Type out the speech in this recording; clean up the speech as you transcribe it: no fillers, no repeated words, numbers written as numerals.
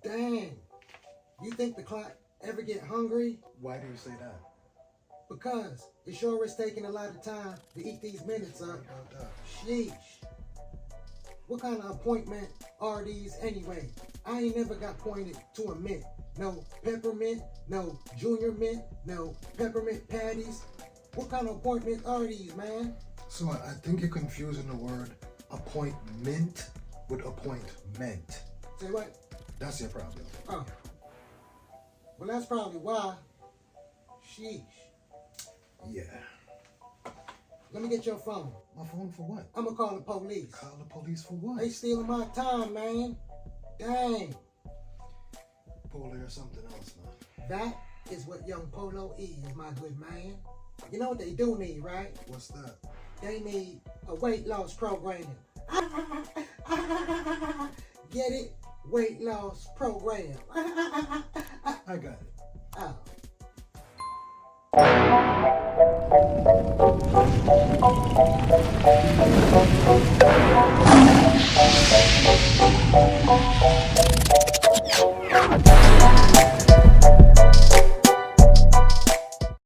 Dang. You think the clock ever get hungry? Why do you say that? Because it sure is taking a lot of time to eat these minutes up. What about that? Sheesh. What kind of appointment are these anyway? I ain't never got pointed to a mint. No peppermint, no junior mint, no peppermint patties. What kind of appointments are these, man? So I think you're confusing the word appointment with appointment. Say what? That's your problem. Oh. Well, that's probably why. Sheesh. Yeah. Let me get your phone. My phone for what? I'm gonna call the police. Call the police for what? They stealing my time, man. Dang. Polo or something else, man. That is what young Polo is, my good man. You know what they do need, right? What's that? They need a weight loss program. Get it? Weight loss program. I got it. Oh.